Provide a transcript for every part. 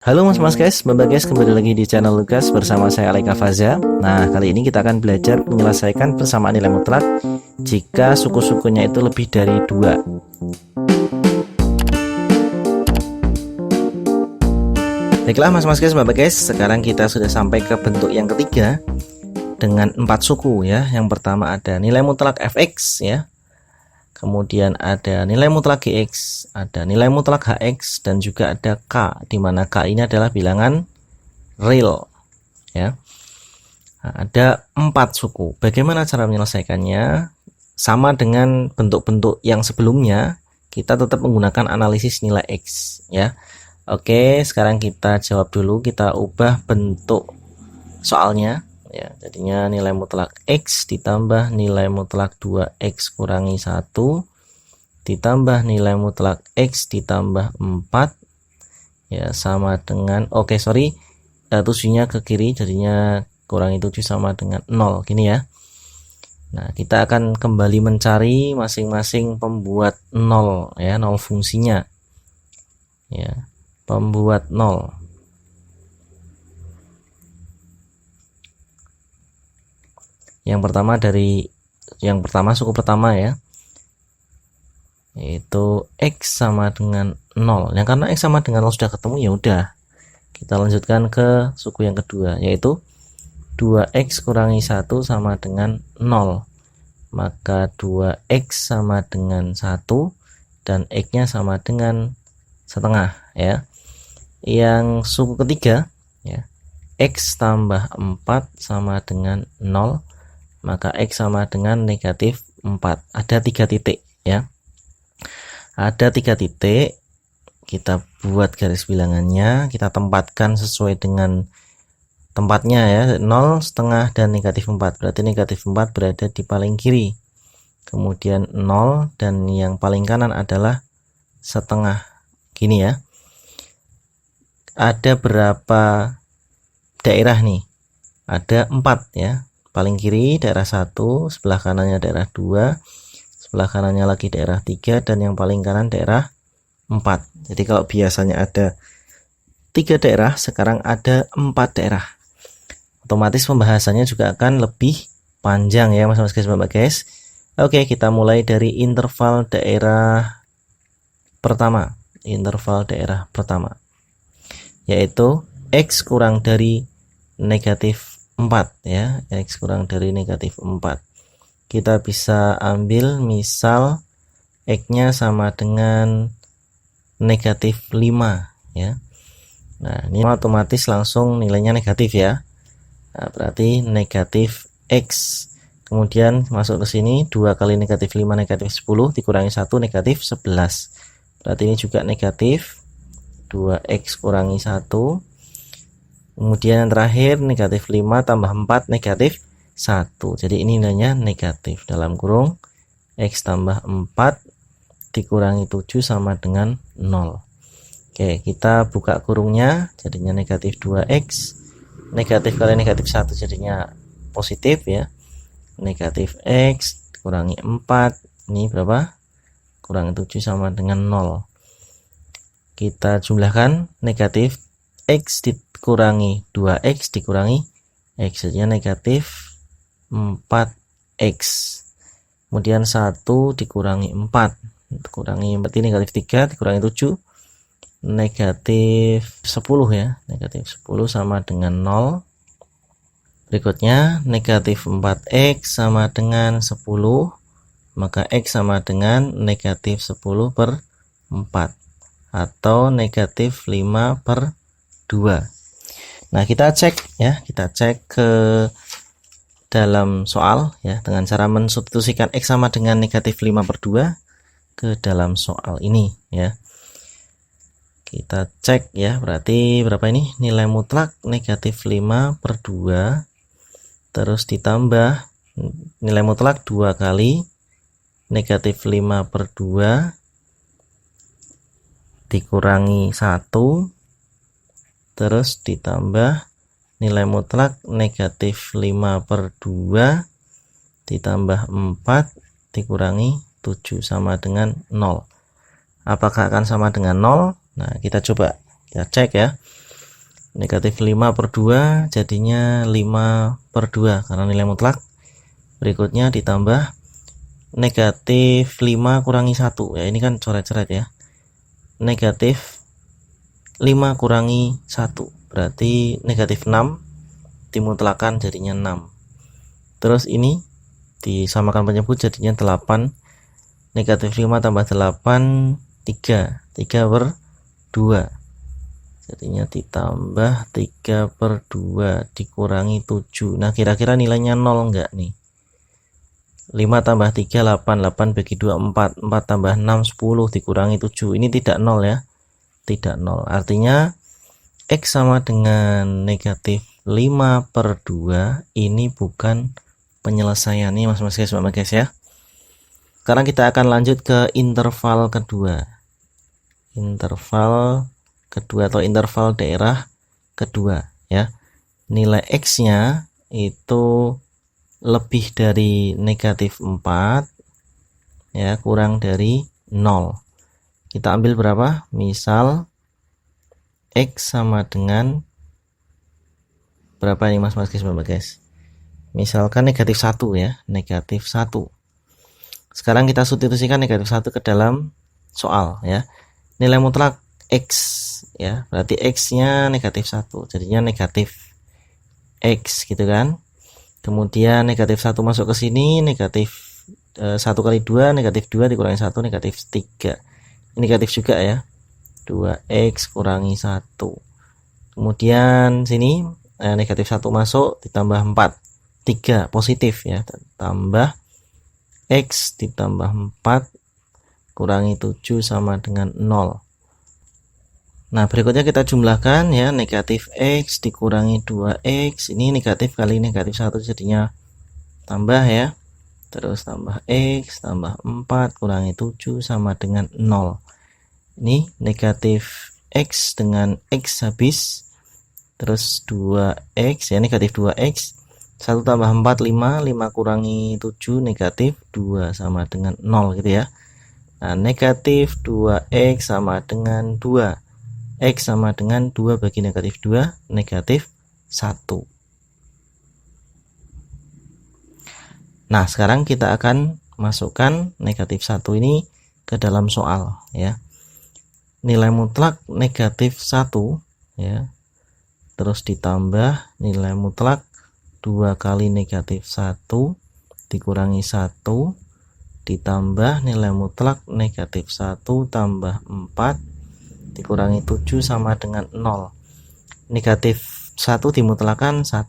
Halo mas guys, Bapak guys, kembali lagi di channel Lukas bersama saya Alaika Faza. Nah, kali ini kita akan belajar menyelesaikan persamaan nilai mutlak jika suku-sukunya itu lebih dari 2. Baiklah mas guys, Bapak guys, sekarang kita sudah sampai ke bentuk yang ketiga dengan 4 suku ya. Yang pertama ada nilai mutlak fx ya. Kemudian ada nilai mutlak gx, ada nilai mutlak hx, dan juga ada k, di mana k ini adalah bilangan real ya. Nah, ada 4 suku. Bagaimana cara menyelesaikannya? Sama dengan bentuk-bentuk yang sebelumnya, kita tetap menggunakan analisis nilai x ya. Oke, sekarang kita jawab dulu, kita ubah bentuk soalnya ya. Jadinya nilai mutlak x ditambah nilai mutlak 2x kurangi 1 ditambah nilai mutlak x ditambah 4 ya, sama dengan tujuhnya ke kiri, jadinya kurangi 7 sama dengan 0 gini ya. Nah, kita akan kembali mencari masing-masing pembuat 0 ya, 0 fungsinya ya, pembuat 0. Yang pertama suku pertama ya, yaitu x sama dengan 0. Yang karena x sama dengan 0 sudah ketemu, ya udah kita lanjutkan ke suku yang kedua, yaitu 2x kurangi 1 sama dengan 0. Maka 2x sama dengan 1 dan x nya sama dengan setengah ya. Yang suku ketiga ya, x tambah 4 sama dengan 0, maka x sama dengan negatif 4. Ada 3 titik ya. Ada 3 titik, kita buat garis bilangannya, kita tempatkan sesuai dengan tempatnya ya, 0, setengah, dan negatif 4. Berarti negatif 4 berada di paling kiri, kemudian 0, dan yang paling kanan adalah setengah gini ya. Ada berapa daerah nih? Ada 4 ya. Paling kiri daerah 1, sebelah kanannya daerah 2, sebelah kanannya lagi daerah 3, dan yang paling kanan daerah 4. Jadi kalau biasanya ada 3 daerah, sekarang ada 4 daerah. Otomatis pembahasannya juga akan lebih panjang ya mas guys. Oke, kita mulai dari interval daerah pertama. Interval daerah pertama, yaitu x kurang dari negatif 4 ya, x kurang dari negatif 4. Kita bisa ambil misal x nya sama dengan negatif 5 ya. Nah, ini otomatis langsung nilainya negatif ya. Nah, berarti negatif x. Kemudian masuk ke sini, 2 kali negatif 5 negatif 10 dikurangi 1 negatif 11. Berarti ini juga negatif 2x kurangi 1. Kemudian yang terakhir negatif 5 tambah 4 negatif 1. Jadi ini nilainya negatif, dalam kurung x tambah 4 dikurangi 7 sama dengan 0. Oke, kita buka kurungnya, jadinya negatif 2x. Negatif kali negatif 1 jadinya positif ya. Negatif x dikurangi 4, ini berapa? Kurangi 7 sama dengan 0. Kita jumlahkan, negatif x dikurangi 2x dikurangi x, jadinya negatif 4x. Kemudian 1 dikurangi 4 dikurangi, berarti negatif 3 dikurangi 7 negatif 10 ya. Negatif 10 sama dengan 0. Berikutnya negatif 4x sama dengan 10, maka x sama dengan negatif 10 per 4 atau negatif 5 per 2. Nah, kita cek ya, kita cek ke dalam soal ya, dengan cara mensubstitusikan x sama dengan negatif 5 per 2 ke dalam soal ini ya. Kita cek ya, berarti berapa ini? Nilai mutlak negatif 5 per 2 terus ditambah nilai mutlak 2 kali negatif 5 per 2 dikurangi 1 terus ditambah nilai mutlak negatif 5 per 2 ditambah 4 dikurangi 7 sama dengan 0. Apakah akan sama dengan 0? Nah, kita coba, kita cek ya. Negatif 5 per 2 jadinya 5 per 2 karena nilai mutlak. Berikutnya ditambah negatif 5 kurangi 1 ya, ini kan coret-coret ya. Negatif 5 kurangi 1 berarti negatif 6 dimutlakan jadinya 6. Terus ini disamakan penyebut jadinya 8. Negatif 5 tambah 8 3 per 2 jadinya ditambah 3 per 2 dikurangi 7. Nah kira-kira nilainya 0 enggak nih? 5 tambah 3 8, 8 bagi 2 4, 4 tambah 6 10 dikurangi 7, ini tidak 0 ya, tidak 0. Artinya X sama dengan negatif 5 per 2 ini bukan penyelesaian. Ini mas guys ya. Sekarang kita akan lanjut ke interval kedua. Interval kedua atau interval daerah kedua ya. Nilai X nya itu lebih dari negatif 4 ya, kurang dari 0. Kita ambil berapa? Misal X sama dengan berapa nih mas guys? Misalkan negatif 1 ya, negatif 1. Sekarang kita substitusikan negatif 1 ke dalam soal ya. Nilai mutlak X ya, berarti X nya negatif 1 jadinya negatif X gitu kan. Kemudian negatif 1 masuk ke sini, negatif 1 kali 2 negatif 2 dikurangi 1 negatif 3. Ini negatif juga ya, 2X kurangi 1. Kemudian sini negatif 1 masuk ditambah 4, 3 positif ya, tambah X ditambah 4 kurangi 7 sama dengan 0. Nah berikutnya kita jumlahkan ya, negatif X dikurangi 2X, ini negatif kali negatif 1 jadinya tambah ya, terus tambah X tambah 4 kurangi 7 sama dengan 0. Ini negatif X dengan X habis, terus 2X ya, negatif 2X, 1 tambah 4 5, 5 kurangi 7 negatif 2 sama dengan 0 gitu ya. Nah negatif 2X sama dengan 2, X sama dengan 2 bagi negatif 2, negatif 1. Nah sekarang kita akan masukkan negatif 1 ini ke dalam soal ya. Nilai mutlak negatif 1 ya, terus ditambah nilai mutlak 2 kali negatif 1 dikurangi 1 ditambah nilai mutlak negatif 1 tambah 4 dikurangi 7 sama dengan 0. Negatif 1 dimutlakan 1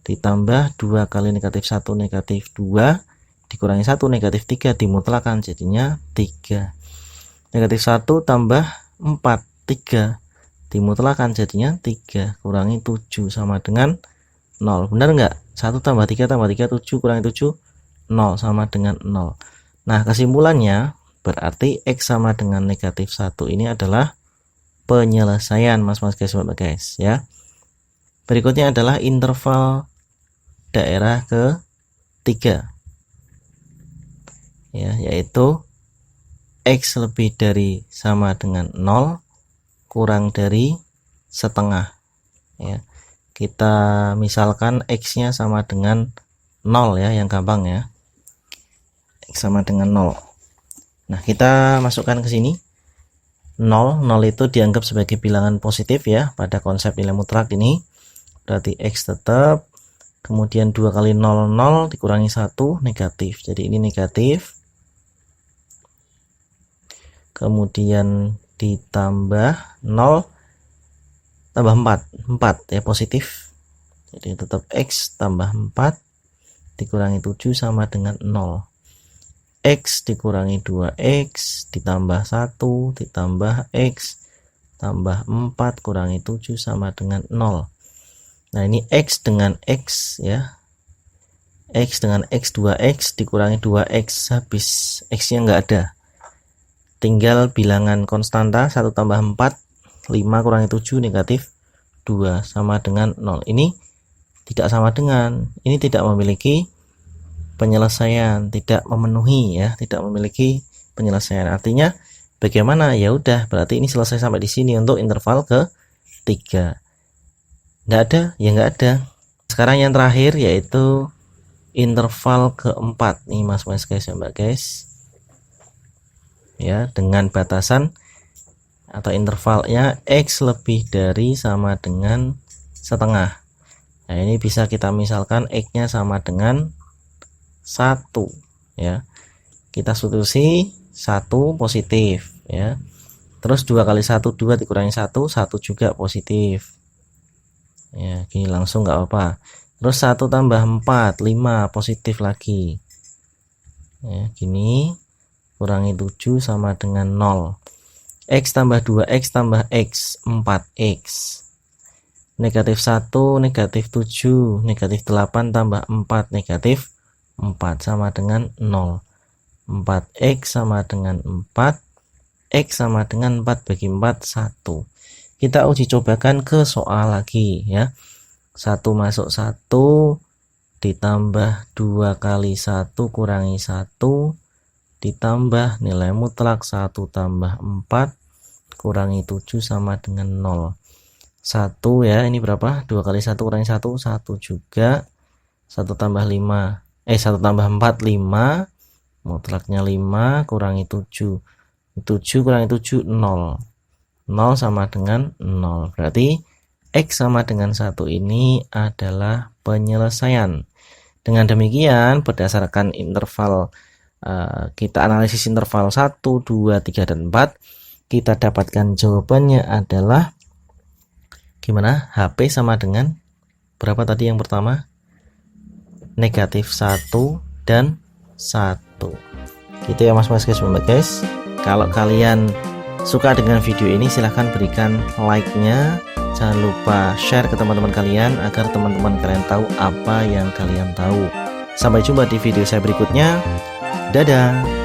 ditambah 2 kali negatif 1 negatif 2 dikurangi 1 negatif 3 dimutlakan jadinya 3. Negatif 1 tambah 4 3 dimutlakan jadinya 3 kurangi 7 sama dengan 0. Benar enggak? 1 tambah 3 tambah 3 7 kurangi 7 0 sama dengan 0. Nah kesimpulannya berarti X sama dengan negatif 1 ini adalah penyelesaian mas guys ya. Berikutnya adalah interval daerah ketiga ya, yaitu X lebih dari sama dengan 0 kurang dari setengah ya. Kita misalkan X nya sama dengan 0 ya, yang gampang ya, X sama dengan 0. Nah kita masukkan ke sini 0 itu dianggap sebagai bilangan positif ya pada konsep nilai mutlak ini, berarti X tetap, kemudian 2 kali 0 0 dikurangi 1 negatif, jadi ini negatif, kemudian ditambah 0 tambah 4 ya positif, jadi tetap X tambah 4 dikurangi 7 sama dengan 0. X dikurangi 2X ditambah 1 ditambah X tambah 4 kurangi 7 sama dengan 0. Nah ini X dengan X ya, X dengan X 2X dikurangi 2X habis, X nya enggak ada, tinggal bilangan konstanta 1 tambah 4 5 kurangi 7 negatif 2 sama dengan 0. Ini tidak sama dengan, ini tidak memiliki penyelesaian, tidak memenuhi ya, tidak memiliki penyelesaian. Artinya bagaimana? Ya udah, berarti ini selesai sampai di sini untuk interval ketiga. Nggak ada, ya nggak ada. Sekarang yang terakhir yaitu interval keempat nih mas guys ya mbak guys ya, dengan batasan atau intervalnya X lebih dari sama dengan setengah. Nah ini bisa kita misalkan X nya sama dengan 1 ya, kita substitusi 1 positif ya, terus 2 kali 1 2 dikurangi 1 juga positif ya, gini langsung nggak apa-apa. Terus 1 tambah 4 5 positif lagi ya, gini kurangi 7 sama dengan 0. X tambah 2X tambah X 4X, negatif 1 negatif 7 negatif 8 tambah 4 negatif 4 sama dengan 0. 4X sama dengan 4, X sama dengan 4 bagi 4 1. Kita uji cobakan ke soal lagi ya. 1 masuk 1 ditambah 2 kali 1 kurangi 1 ditambah nilai mutlak 1 tambah 4 kurangi 7 sama dengan 0. 1 ya, ini berapa? 2 kali 1 kurangi 1 juga. 1 tambah 5 1 tambah 4 5, mutlaknya 5 kurangi 7 kurangi 7 0 sama dengan 0. Berarti X sama dengan 1 ini adalah penyelesaian. Dengan demikian berdasarkan interval kita analisis interval 1, 2, 3, dan 4, kita dapatkan jawabannya adalah gimana? HP sama dengan berapa tadi yang pertama? Negatif 1 dan 1. Gitu ya mas guys. Kalau kalian suka dengan video ini silahkan berikan like-nya. Jangan lupa share ke teman-teman kalian agar teman-teman kalian tahu apa yang kalian tahu. Sampai jumpa di video saya berikutnya. Dadah.